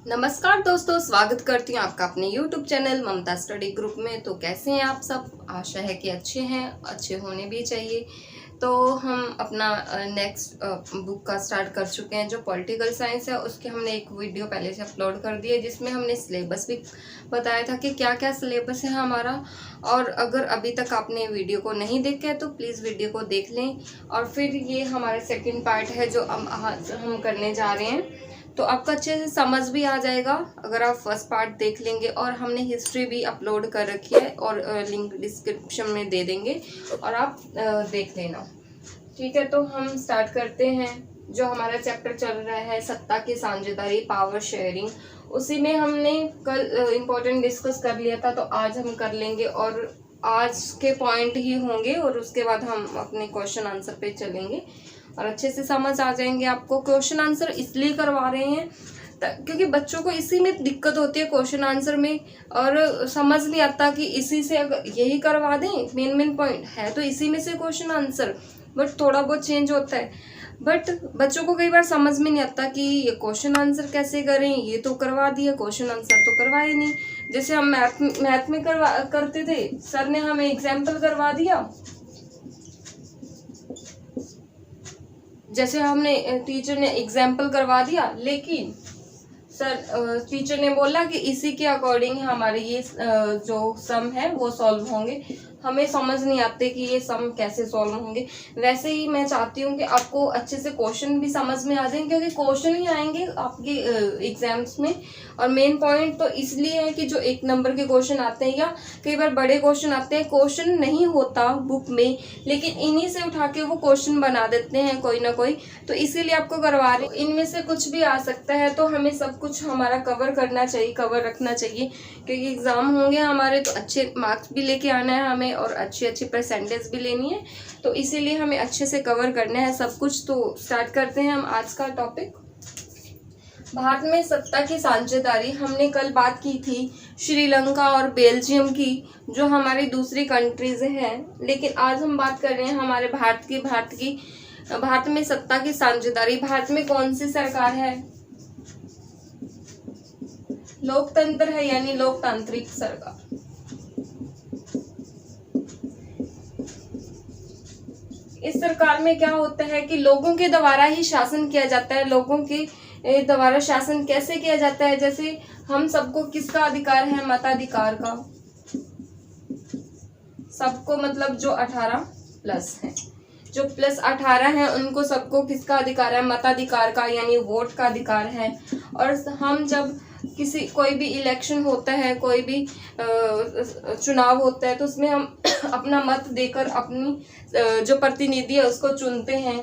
नमस्कार दोस्तों, स्वागत करती हूँ आपका अपने YouTube चैनल ममता स्टडी ग्रुप में। तो कैसे हैं आप सब? आशा है कि अच्छे हैं, अच्छे होने भी चाहिए। तो हम अपना नेक्स्ट बुक का स्टार्ट कर चुके हैं, जो पॉलिटिकल साइंस है। उसके हमने एक वीडियो पहले से अपलोड कर दी है, जिसमें हमने सिलेबस भी बताया था कि क्या क्या सिलेबस है हमारा। और अगर अभी तक आपने वीडियो को नहीं देखा है तो प्लीज़ वीडियो को देख लें। और फिर ये हमारे सेकेंड पार्ट है जो हम करने जा रहे हैं, तो आपको अच्छे से समझ भी आ जाएगा अगर आप फर्स्ट पार्ट देख लेंगे। और हमने हिस्ट्री भी अपलोड कर रखी है और लिंक डिस्क्रिप्शन में दे देंगे और आप देख लेना। ठीक है, तो हम स्टार्ट करते हैं। जो हमारा चैप्टर चल रहा है सत्ता की साझेदारी, पावर शेयरिंग, उसी में हमने कल इम्पोर्टेंट डिस्कस कर लिया था, तो आज हम कर लेंगे और आज के पॉइंट ही होंगे और उसके बाद हम अपने क्वेश्चन आंसर पे चलेंगे और अच्छे से समझ आ जाएंगे आपको। क्वेश्चन आंसर इसलिए करवा रहे हैं क्योंकि बच्चों को इसी में दिक्कत होती है, क्वेश्चन आंसर में, और समझ नहीं आता कि इसी से अगर यही करवा दें। मेन पॉइंट है तो इसी में से क्वेश्चन आंसर, बट थोड़ा बहुत चेंज होता है। बट बच्चों को कई बार समझ में नहीं आता कि ये क्वेश्चन आंसर कैसे करें। ये तो करवा दिया, क्वेश्चन आंसर तो करवाए नहीं। जैसे हम मैथ में करते थे, सर ने हमें एग्जाम्पल करवा दिया, जैसे हमने टीचर ने एग्जाम्पल करवा दिया, लेकिन सर टीचर ने बोला कि इसी के अकॉर्डिंग हमारे ये जो सम है वो सॉल्व होंगे। हमें समझ नहीं आते कि ये सम कैसे सॉल्व होंगे। वैसे ही मैं चाहती हूँ कि आपको अच्छे से क्वेश्चन भी समझ में आ जाए, क्योंकि क्वेश्चन ही आएंगे आपके एग्जाम्स में। और मेन पॉइंट तो इसलिए है कि जो 1 नंबर के क्वेश्चन आते हैं या कई बार बड़े क्वेश्चन आते हैं, क्वेश्चन नहीं होता बुक में, लेकिन इन्हीं से उठा के वो क्वेश्चन बना देते हैं कोई ना कोई। तो इसीलिए आपको करवा रहे, इनमें से कुछ भी आ सकता है। तो हमें सब कुछ हमारा कवर करना चाहिए, कवर रखना चाहिए, क्योंकि एग्जाम होंगे हमारे तो अच्छे मार्क्स भी लेके आना है हमें और अच्छी अच्छी परसेंटेज भी लेनी है। तो इसीलिए हमें अच्छे से कवर करना है सब कुछ। तो स्टार्ट करते हैं हम आज का टॉपिक। भारत में सत्ता की साझेदारी, हमने कल बात की थी श्रीलंका और बेल्जियम की, जो हमारी दूसरी कंट्रीज हैं। लेकिन आज हम बात कर रहे हैं हमारे भारत में सत्ता की साझेदारी। भारत में कौन सी सरकार है? लोकतंत्र है, यानी लोकतांत्रिक सरकार। इस सरकार में क्या होता है कि लोगों के द्वारा ही शासन किया जाता है। लोगों के द्वारा शासन कैसे किया जाता है? जैसे हम सबको किसका अधिकार है? मताधिकार का। सबको मतलब जो 18+ है, जो +18 है, उनको सबको किसका अधिकार है? मताधिकार का, यानी वोट का अधिकार है। और हम जब कोई भी इलेक्शन होता है, कोई भी चुनाव होता है, तो उसमें हम अपना मत देकर अपनी जो प्रतिनिधि है उसको चुनते हैं,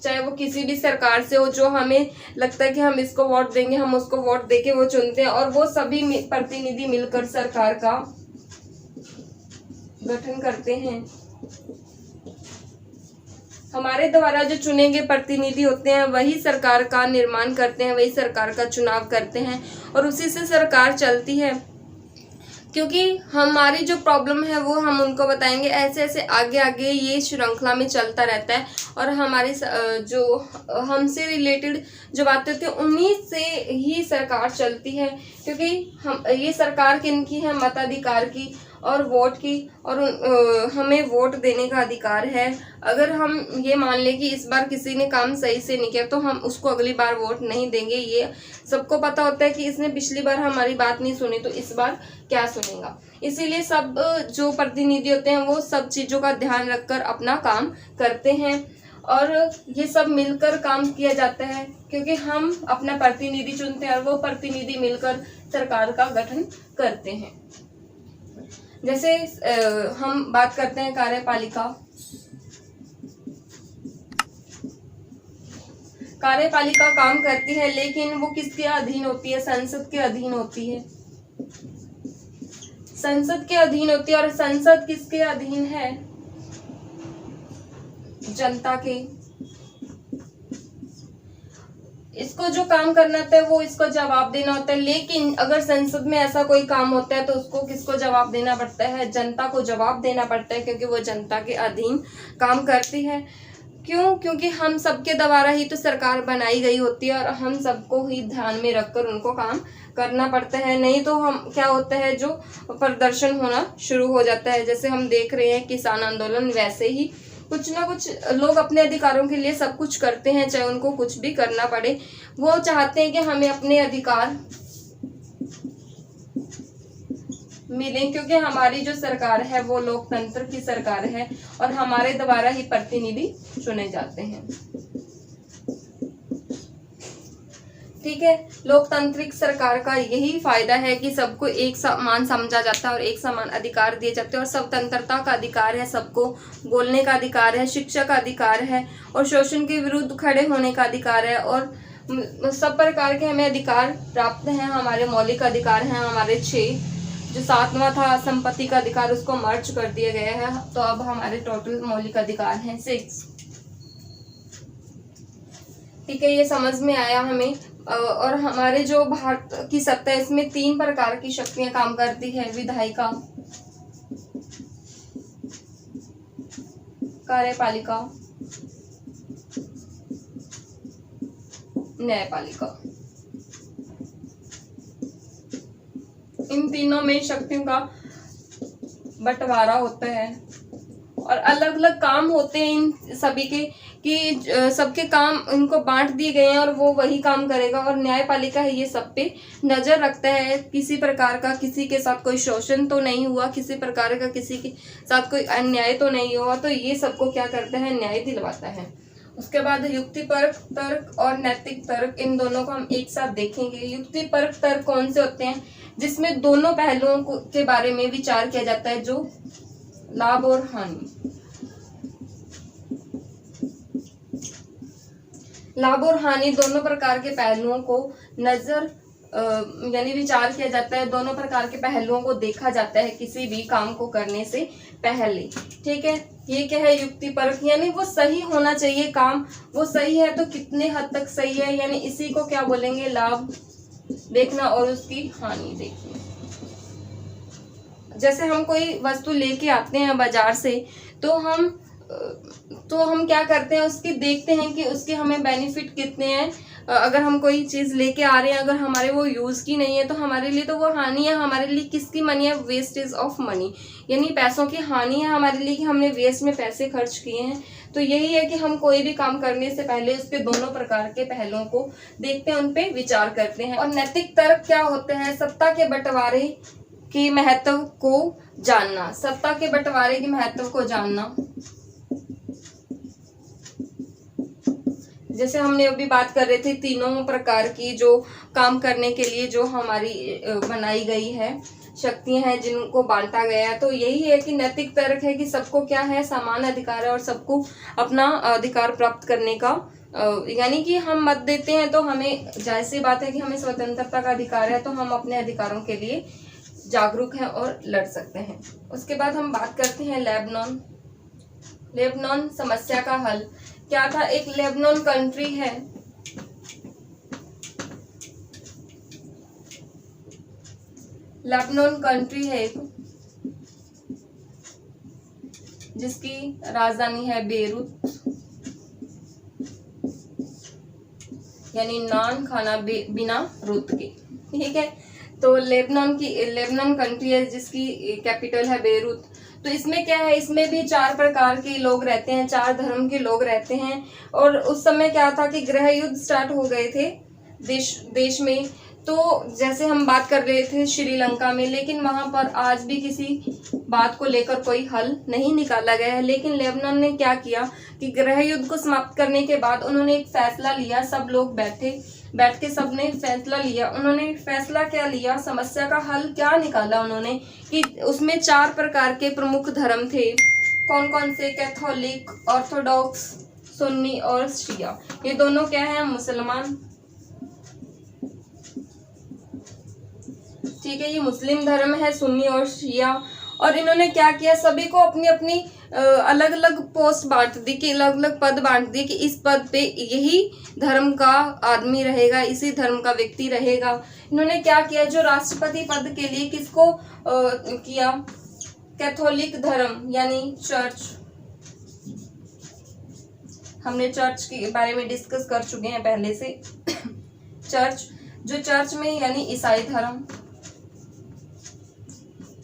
चाहे वो किसी भी सरकार से हो। जो हमें लगता है कि हम इसको वोट देंगे, हम उसको वोट देके वो चुनते हैं, और वो सभी प्रतिनिधि मिलकर सरकार का गठन करते हैं। हमारे द्वारा जो चुने गए प्रतिनिधि होते हैं वही सरकार का निर्माण करते हैं, वही सरकार का चुनाव करते हैं, और उसी से सरकार चलती है। क्योंकि हमारी जो प्रॉब्लम है वो हम उनको बताएंगे, ऐसे ऐसे आगे आगे ये श्रृंखला में चलता रहता है। और हमारी जो हमसे रिलेटेड जो बातें होती हैं उन्हीं से ही सरकार चलती है। क्योंकि हम ये सरकार किनकी है? मताधिकार की और वोट की। और हमें वोट देने का अधिकार है। अगर हम ये मान लें कि इस बार किसी ने काम सही से नहीं किया तो हम उसको अगली बार वोट नहीं देंगे। ये सबको पता होता है कि इसने पिछली बार हमारी बात नहीं सुनी तो इस बार क्या सुनेगा। इसीलिए सब जो प्रतिनिधि होते हैं वो सब चीज़ों का ध्यान रखकर अपना काम करते हैं, और ये सब मिलकर काम किया जाता है, क्योंकि हम अपना प्रतिनिधि चुनते हैं और वो प्रतिनिधि मिलकर सरकार का गठन करते हैं। जैसे हम बात करते हैं कार्यपालिका। कार्यपालिका काम करती है, लेकिन वो किसके अधीन होती है? संसद के अधीन होती है। संसद के अधीन होती है, और संसद किसके अधीन है? जनता के। इसको जो काम करना होता है वो इसको जवाब देना होता है। लेकिन अगर संसद में ऐसा कोई काम होता है तो उसको किसको जवाब देना पड़ता है? जनता को जवाब देना पड़ता है, क्योंकि वो जनता के अधीन काम करती है। क्यों? क्योंकि हम सबके द्वारा ही तो सरकार बनाई गई होती है और हम सबको ही ध्यान में रखकर उनको काम करना पड़ता है। नहीं तो हम क्या होता है, जो प्रदर्शन होना शुरू हो जाता है। जैसे हम देख रहे हैं किसान आंदोलन, वैसे ही कुछ ना कुछ लोग अपने अधिकारों के लिए सब कुछ करते हैं, चाहे उनको कुछ भी करना पड़े। वो चाहते हैं कि हमें अपने अधिकार मिलें, क्योंकि हमारी जो सरकार है वो लोकतंत्र की सरकार है और हमारे द्वारा ही प्रतिनिधि चुने जाते हैं। ठीक है, लोकतांत्रिक सरकार का यही फायदा है कि सबको एक समान समझा जाता है और एक समान अधिकार दिए जाते हैं और स्वतंत्रता का अधिकार है, सबको बोलने का अधिकार है, शिक्षा का अधिकार है और शोषण के विरुद्ध खड़े होने का अधिकार है और सब प्रकार के हमें अधिकार प्राप्त हैं। हमारे मौलिक अधिकार हैं हमारे 6, जो 7वां था संपत्ति का अधिकार, उसको मर्ज कर दिया गया है, तो अब हमारे टोटल मौलिक अधिकार हैं 6। ठीक है, ये समझ में आया हमें। और हमारे जो भारत की सत्ता है, इसमें 3 प्रकार की शक्तियां काम करती है: विधायिका, कार्यपालिका, न्यायपालिका। इन तीनों में शक्तियों का बंटवारा होता है और अलग अलग काम होते हैं इन सभी के, कि सबके काम इनको बांट दिए गए हैं और वो वही काम करेगा। और न्यायपालिका है, ये सब पे नजर रखता है, किसी प्रकार का किसी के साथ कोई शोषण तो नहीं हुआ, किसी प्रकार का किसी के साथ कोई अन्याय तो नहीं हुआ, तो ये सबको क्या करता है, न्याय दिलवाता है। उसके बाद युक्तिपरक तर्क और नैतिक तर्क, इन दोनों को हम एक साथ देखेंगे। युक्तिपरक तर्क कौन से होते हैं? जिसमें दोनों पहलुओं के बारे में विचार किया जाता है, जो लाभ और हानि, लाभ और हानि दोनों प्रकार के पहलुओं को नजर यानी विचार किया जाता है, दोनों प्रकार के पहलुओं को देखा जाता है किसी भी काम को करने से पहले। ठीक है, ये क्या है, युक्तिपरक, यानी वो सही होना चाहिए काम, वो सही है तो कितने हद तक सही है, यानी इसी को क्या बोलेंगे, लाभ देखना और उसकी हानि देखना। जैसे हम कोई वस्तु लेके आते हैं बाजार से, तो हम क्या करते हैं, उसकी देखते हैं कि उसके हमें बेनिफिट कितने हैं। अगर हम कोई चीज लेके आ रहे हैं, अगर हमारे वो यूज की नहीं है तो हमारे लिए तो वो हानि है। हमारे लिए किसकी मनी है, वेस्टेज ऑफ मनी, यानी पैसों की हानि है हमारे लिए कि हमने वेस्ट में पैसे खर्च किए हैं। तो यही है कि हम कोई भी काम करने से पहले उसके दोनों प्रकार के पहलुओं को देखते हैं, उन पे विचार करते हैं। और नैतिक तर्क क्या होते हैं, सत्ता के बंटवारे के महत्व को जानना, सत्ता के बंटवारे के महत्व को जानना। जैसे हमने अभी बात कर रहे थे तीनों प्रकार की जो काम करने के लिए जो हमारी बनाई गई है शक्तियां हैं, जिनको बांटा गया है, तो यही है कि नैतिक तर्क है कि सबको क्या है, समान अधिकार है और सबको अपना अधिकार प्राप्त करने का, यानी कि हम मत देते हैं तो हमें जाहिर सी बात है कि हमें स्वतंत्रता का अधिकार है, तो हम अपने अधिकारों के लिए जागरूक हैं और लड़ सकते हैं। उसके बाद हम बात करते हैं लेबनान। लेबनान समस्या का हल क्या था, एक लेबनान कंट्री है, लेबनान कंट्री है एक, जिसकी राजधानी है बेरूत, यानी नान खाना बिना रुत के। ठीक है, तो लेबनान कंट्री है जिसकी कैपिटल है बेरूत। तो इसमें क्या है, इसमें भी 4 प्रकार के लोग रहते हैं, 4 धर्म के लोग रहते हैं। और उस समय क्या था कि गृह युद्ध स्टार्ट हो गए थे देश में। तो जैसे हम बात कर रहे थे श्रीलंका में, लेकिन वहां पर आज भी किसी बात को लेकर कोई हल नहीं निकाला गया है। लेकिन लेबनान ने क्या किया कि गृह युद्ध को समाप्त करने के बाद उन्होंने एक फैसला लिया, सब लोग बैठ के सबने फैसला लिया। उन्होंने फैसला क्या लिया, समस्या का हल क्या निकाला उन्होंने, कि उसमें 4 प्रकार के प्रमुख धर्म थे। कौन कौन से, कैथोलिक, ऑर्थोडॉक्स, सुन्नी और शिया। ये दोनों क्या है, मुसलमान। ठीक है, ये मुस्लिम धर्म है, सुन्नी और शिया। और इन्होंने क्या किया, सभी को अपनी अपनी अलग अलग पोस्ट बांट दी, कि अलग अलग पद बांट दिए कि इस पद पे यही धर्म का आदमी रहेगा, इसी धर्म का व्यक्ति रहेगा। इन्होंने क्या किया, जो राष्ट्रपति पद के लिए किसको किया, कैथोलिक धर्म यानी चर्च, हमने चर्च के बारे में डिस्कस कर चुके हैं पहले से। चर्च में यानी ईसाई धर्म,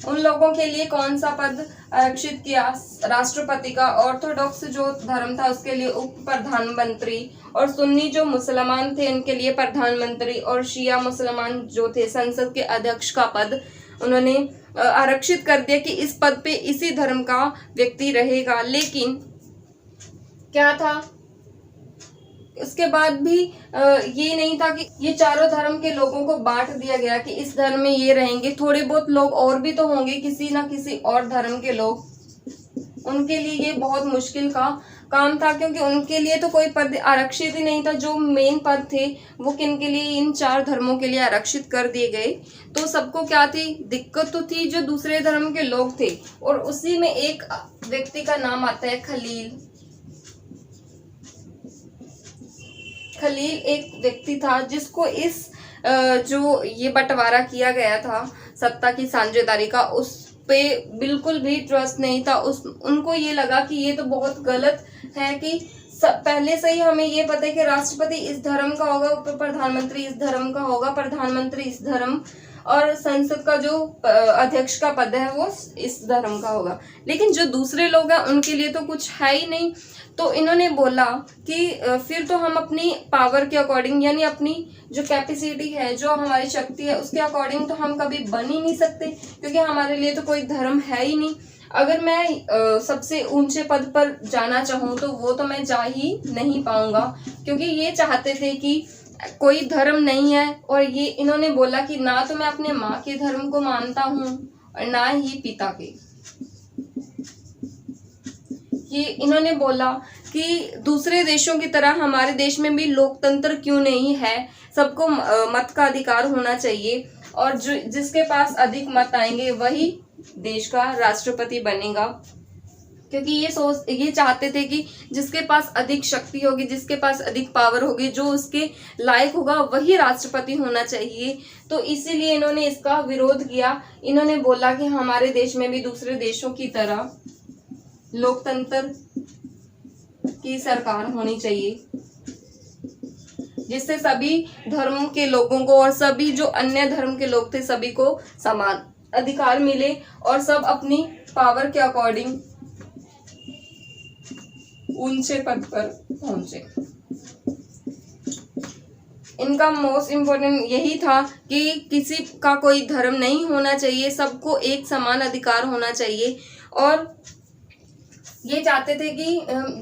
उन लोगों के लिए कौन सा पद आरक्षित किया? राष्ट्रपति का। ऑर्थोडॉक्स जो धर्म था उसके लिए उप प्रधानमंत्री, और सुन्नी जो मुसलमान थे उनके लिए प्रधानमंत्री, और शिया मुसलमान जो थे संसद के अध्यक्ष का पद उन्होंने आरक्षित कर दिया कि इस पद पे इसी धर्म का व्यक्ति रहेगा। लेकिन क्या था, उसके बाद भी ये नहीं था कि ये चारों धर्म के लोगों को बांट दिया गया कि इस धर्म में ये रहेंगे। थोड़े बहुत लोग और भी तो होंगे किसी ना किसी और धर्म के लोग, उनके लिए ये बहुत मुश्किल का काम था, क्योंकि उनके लिए तो कोई पद आरक्षित ही नहीं था। जो मेन पद थे वो किन के लिए, इन 4 धर्मों के लिए आरक्षित कर दिए गए। तो सबको क्या थी, दिक्कत तो थी जो दूसरे धर्म के लोग थे। और उसी में एक व्यक्ति का नाम आता है खलील एक व्यक्ति था जिसको इस जो ये बंटवारा किया गया था सत्ता की साझेदारी का, उस पे बिल्कुल भी ट्रस्ट नहीं था। उनको ये लगा कि ये तो बहुत गलत है कि पहले से ही हमें ये पता है कि राष्ट्रपति इस धर्म का होगा, उप प्रधानमंत्री इस धर्म का होगा, प्रधानमंत्री इस धर्म, और संसद का जो अध्यक्ष का पद है वो इस धर्म का होगा। लेकिन जो दूसरे लोग हैं उनके लिए तो कुछ है ही नहीं। तो इन्होंने बोला कि फिर तो हम अपनी पावर के अकॉर्डिंग, यानी अपनी जो कैपेसिटी है, जो हमारी शक्ति है, उसके अकॉर्डिंग तो हम कभी बन ही नहीं सकते, क्योंकि हमारे लिए तो कोई धर्म है ही नहीं। अगर मैं सबसे ऊंचे पद पर जाना चाहूँ तो वो तो मैं जा ही नहीं पाऊंगा, क्योंकि ये चाहते थे कि कोई धर्म नहीं है। और ये इन्होंने बोला कि ना तो मैं अपने माँ के धर्म को मानता हूँ और ना ही पिता के। ये इन्होंने बोला कि दूसरे देशों की तरह हमारे देश में भी लोकतंत्र क्यों नहीं है, सबको मत का अधिकार होना चाहिए, और जिसके पास अधिक मत आएंगे वही देश का राष्ट्रपति बनेगा। क्योंकि ये चाहते थे कि जिसके पास अधिक शक्ति होगी, जिसके पास अधिक पावर होगी, जो उसके लायक होगा वही राष्ट्रपति होना चाहिए। तो इसीलिए इन्होंने इसका विरोध किया। इन्होंने बोला कि हमारे देश में भी दूसरे देशों की तरह लोकतंत्र की सरकार होनी चाहिए, जिससे सभी धर्मों के लोगों को और सभी जो अन्य धर्म के लोग थे सभी को समान अधिकार मिले और सब अपनी पावर के अकॉर्डिंग ऊंचे पद पर पहुंचे। इनका मोस्ट इम्पोर्टेंट यही था कि किसी का कोई धर्म नहीं होना चाहिए, सबको एक समान अधिकार होना चाहिए। और ये चाहते थे कि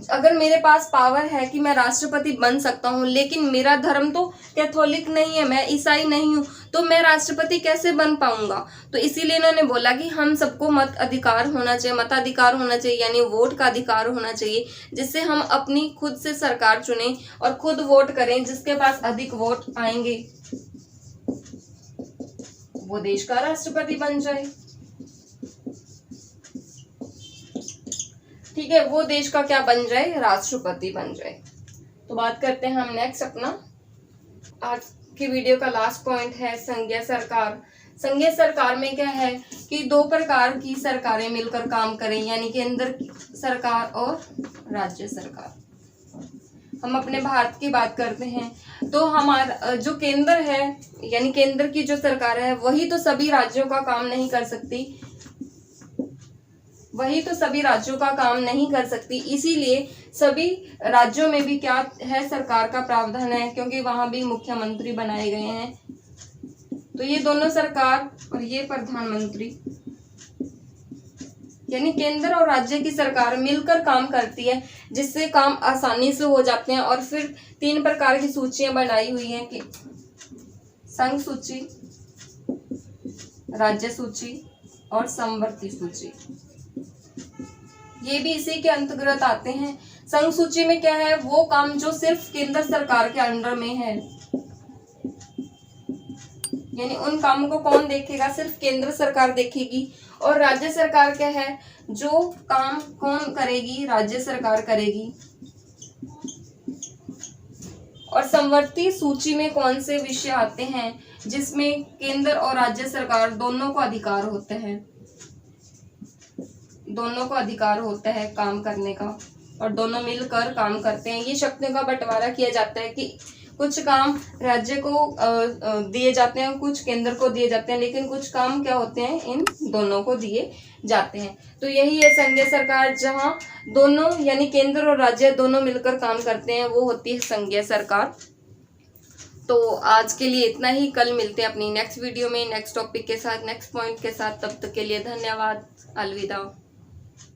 अगर मेरे पास पावर है कि मैं राष्ट्रपति बन सकता हूँ, लेकिन मेरा धर्म तो कैथोलिक नहीं है, मैं ईसाई नहीं हूँ, तो मैं राष्ट्रपति कैसे बन पाऊंगा। तो इसीलिए इन्होंने बोला कि हम सबको मताधिकार होना चाहिए, मताधिकार होना चाहिए, यानी वोट का अधिकार होना चाहिए, जिससे हम अपनी खुद से सरकार चुने और खुद वोट करें। जिसके पास अधिक वोट आएंगे वो देश का राष्ट्रपति बन जाए। ठीक है, वो देश का क्या बन जाए, राष्ट्रपति बन जाए। तो बात करते हैं हम नेक्स्ट अपना आज की वीडियो का लास्ट पॉइंट है संघीय सरकार। संघीय सरकार में क्या है कि 2 प्रकार की सरकारें मिलकर काम करें, यानी केंद्र सरकार और राज्य सरकार। हम अपने भारत की बात करते हैं तो हमारा जो केंद्र है, यानी केंद्र की जो सरकार है, वही तो सभी राज्यों का काम नहीं कर सकती, वही तो सभी राज्यों का काम नहीं कर सकती। इसीलिए सभी राज्यों में भी क्या है, सरकार का प्रावधान है, क्योंकि वहां भी मुख्यमंत्री बनाए गए हैं। तो ये दोनों सरकार और ये प्रधानमंत्री, यानी केंद्र और राज्य की सरकार मिलकर काम करती है, जिससे काम आसानी से हो जाते हैं। और फिर 3 प्रकार की सूचियां बनाई हुई हैं कि संघ सूची, राज्य सूची और समवर्ती सूची। ये भी इसी के अंतर्गत आते हैं। संघ सूची में क्या है, वो काम जो सिर्फ केंद्र सरकार के अंडर में है, यानी उन कामों को कौन देखेगा, सिर्फ केंद्र सरकार देखेगी। और राज्य सरकार क्या है, जो काम कौन करेगी, राज्य सरकार करेगी। और समवर्ती सूची में कौन से विषय आते हैं, जिसमें केंद्र और राज्य सरकार दोनों को अधिकार होते हैं, दोनों को अधिकार होता है काम करने का। और दोनों मिलकर काम करते हैं। ये शक्तियों का बंटवारा किया जाता है कि कुछ काम राज्य को दिए जाते हैं, कुछ केंद्र को दिए जाते हैं, लेकिन कुछ काम क्या होते हैं, इन दोनों को दिए जाते हैं। तो यही है संघीय सरकार, जहां दोनों यानी केंद्र और राज्य दोनों मिलकर काम करते हैं, वो होती है संघीय सरकार। तो आज के लिए इतना ही, कल मिलते हैं अपनी नेक्स्ट वीडियो में नेक्स्ट टॉपिक के साथ, नेक्स्ट पॉइंट के साथ। तब तक के लिए धन्यवाद, अलविदा।